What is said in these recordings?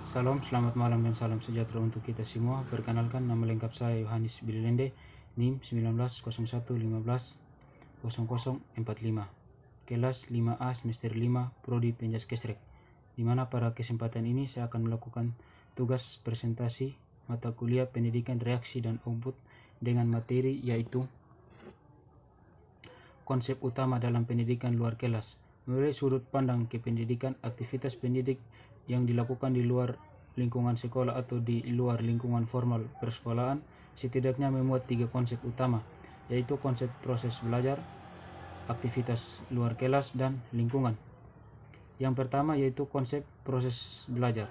Salam, selamat malam dan salam sejahtera untuk kita semua. Perkenalkan, nama lengkap saya Yohanes Bililende, NIM 1901150045, kelas 5A semester 5, Prodi Penjaskesrek, di mana pada kesempatan ini saya akan melakukan tugas presentasi mata kuliah pendidikan reaksi dan output dengan materi yaitu konsep utama dalam pendidikan luar kelas. Melalui sudut pandang kependidikan, aktivitas pendidik yang dilakukan di luar lingkungan sekolah atau di luar lingkungan formal persekolahan setidaknya memuat 3 konsep utama, yaitu konsep proses belajar, aktivitas luar kelas, dan lingkungan. Yang pertama yaitu konsep proses belajar.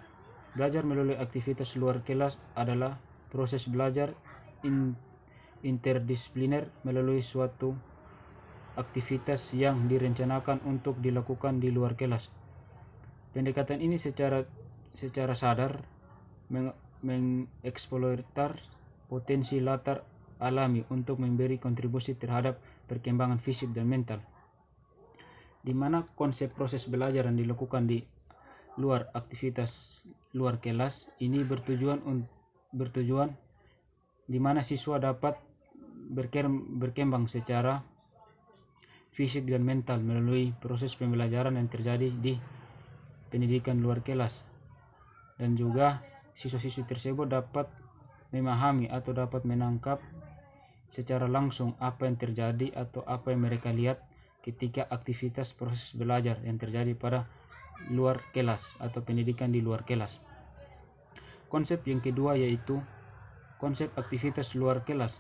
Belajar melalui aktivitas luar kelas adalah proses belajar interdisipliner melalui suatu aktivitas yang direncanakan untuk dilakukan di luar kelas. Pendekatan ini secara sadar mengeksploitar potensi latar alami untuk memberi kontribusi terhadap perkembangan fisik dan mental, di mana konsep proses belajar yang dilakukan di luar aktivitas luar kelas ini bertujuan di mana siswa dapat berkembang secara fisik dan mental melalui proses pembelajaran yang terjadi di pendidikan luar kelas, dan juga siswa-siswi tersebut dapat memahami atau dapat menangkap secara langsung apa yang terjadi atau apa yang mereka lihat ketika aktivitas proses belajar yang terjadi pada luar kelas atau pendidikan di luar kelas. Konsep yang kedua yaitu konsep aktivitas luar kelas.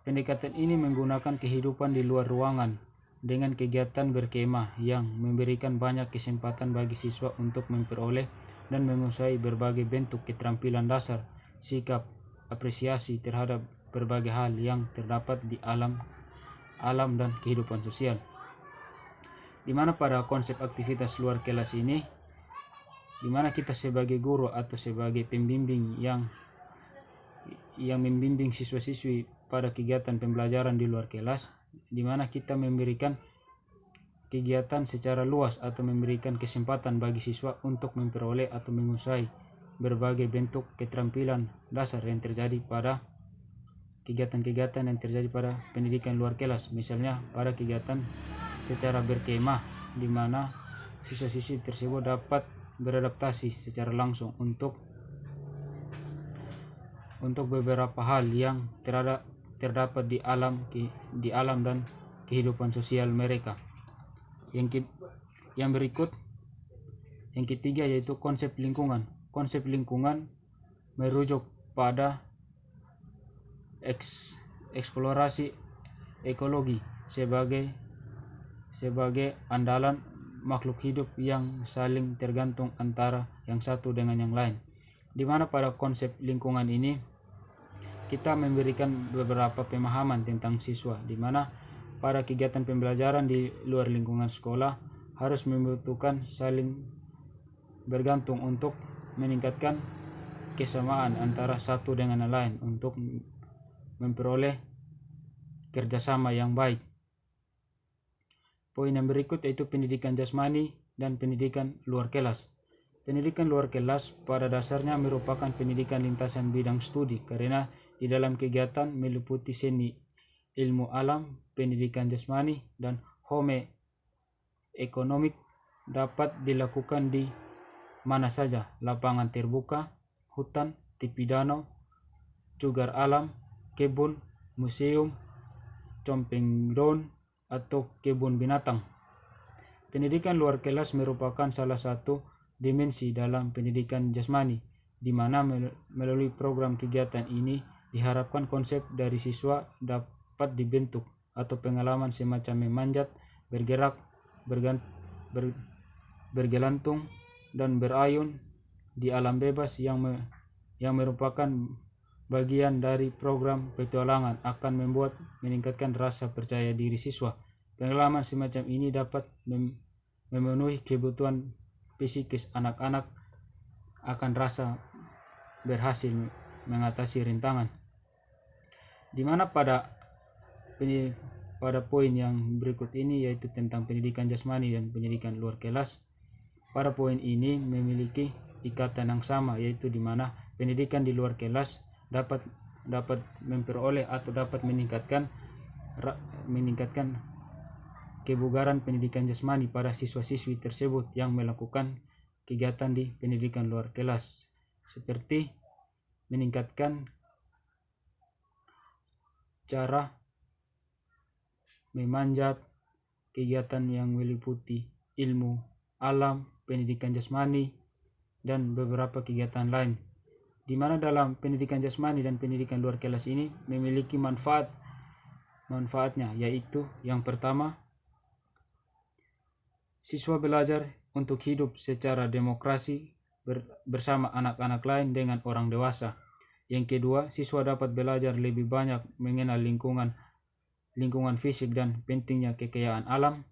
Pendekatan ini menggunakan kehidupan di luar ruangan dengan kegiatan berkemah yang memberikan banyak kesempatan bagi siswa untuk memperoleh dan menguasai berbagai bentuk keterampilan dasar, sikap, apresiasi terhadap berbagai hal yang terdapat di alam dan kehidupan sosial. Di mana pada konsep aktivitas luar kelas ini, di mana kita sebagai guru atau sebagai pembimbing yang membimbing siswa-siswi pada kegiatan pembelajaran di luar kelas, di mana kita memberikan kegiatan secara luas atau memberikan kesempatan bagi siswa untuk memperoleh atau menguasai berbagai bentuk keterampilan dasar yang terjadi pada kegiatan-kegiatan yang terjadi pada pendidikan luar kelas. Misalnya pada kegiatan secara berkemah, di mana siswa-siswi tersebut dapat beradaptasi secara langsung untuk beberapa hal yang terdapat di alam dan kehidupan sosial mereka. Yang berikut, yang ketiga yaitu konsep lingkungan. Konsep lingkungan merujuk pada eksplorasi ekologi sebagai andalan makhluk hidup yang saling tergantung antara yang satu dengan yang lain, di mana pada konsep lingkungan ini kita memberikan beberapa pemahaman tentang siswa, di mana pada kegiatan pembelajaran di luar lingkungan sekolah harus membutuhkan saling bergantung untuk meningkatkan kesamaan antara satu dengan yang lain untuk memperoleh kerjasama yang baik. Poin yang berikut yaitu pendidikan jasmani dan pendidikan luar kelas. Pendidikan luar kelas pada dasarnya merupakan pendidikan lintasan bidang studi karena di dalam kegiatan meliputi seni, ilmu alam, pendidikan jasmani, dan home ekonomik dapat dilakukan di mana saja, lapangan terbuka, hutan, tepi danau, cagar alam, kebun, museum, camping ground, atau kebun binatang. Pendidikan luar kelas merupakan salah satu dimensi dalam pendidikan jasmani, di mana melalui program kegiatan ini diharapkan konsep dari siswa dapat dibentuk atau pengalaman semacam memanjat, bergerak, bergelantung, dan berayun di alam bebas yang merupakan bagian dari program petualangan akan meningkatkan rasa percaya diri siswa. Pengalaman semacam ini dapat memenuhi kebutuhan psikis anak-anak akan rasa berhasil mengatasi rintangan, di mana pada poin yang berikut ini yaitu tentang pendidikan jasmani dan pendidikan luar kelas. Pada poin ini memiliki ikatan yang sama, yaitu di mana pendidikan di luar kelas dapat memperoleh atau dapat meningkatkan kebugaran pendidikan jasmani pada siswa-siswi tersebut yang melakukan kegiatan di pendidikan luar kelas, seperti meningkatkan cara memanjat, kegiatan yang meliputi ilmu alam, pendidikan jasmani, dan beberapa kegiatan lain, di mana dalam pendidikan jasmani dan pendidikan luar kelas ini memiliki manfaatnya, yaitu yang pertama, siswa belajar untuk hidup secara demokrasi bersama anak-anak lain dengan orang dewasa. Yang kedua, siswa dapat belajar lebih banyak mengenal lingkungan fisik dan pentingnya kekayaan alam.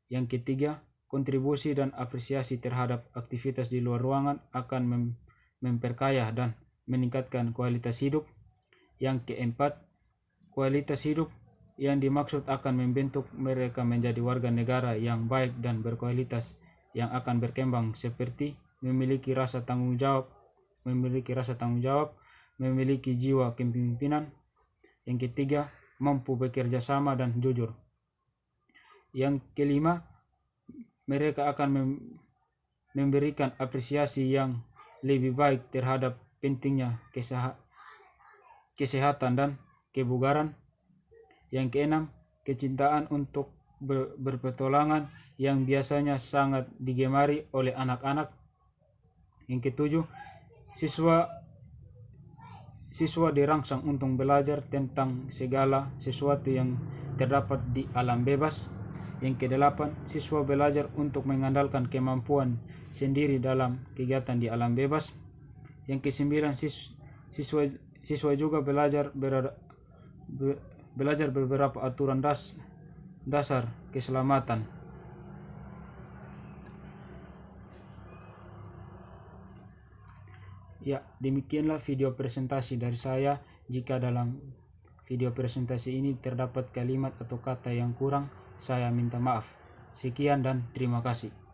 Yang ketiga, kontribusi dan apresiasi terhadap aktivitas di luar ruangan akan memperkaya dan meningkatkan kualitas hidup. Yang keempat, kualitas hidup yang dimaksud akan membentuk mereka menjadi warga negara yang baik dan berkualitas, yang akan berkembang seperti memiliki rasa tanggung jawab, memiliki jiwa kepemimpinan. Yang ketiga, mampu bekerja sama dan jujur. Yang kelima, mereka akan memberikan apresiasi yang lebih baik terhadap pentingnya kesehatan dan kebugaran. Yang keenam, kecintaan untuk berpetualangan yang biasanya sangat digemari oleh anak-anak. Yang ketujuh, siswa dirangsang untuk belajar tentang segala sesuatu yang terdapat di alam bebas. Yang kedelapan, siswa belajar untuk mengandalkan kemampuan sendiri dalam kegiatan di alam bebas. Yang kesembilan, siswa juga belajar beberapa aturan dasar keselamatan. Ya, demikianlah video presentasi dari saya. Jika dalam video presentasi ini terdapat kalimat atau kata yang kurang, saya minta maaf. Sekian dan terima kasih.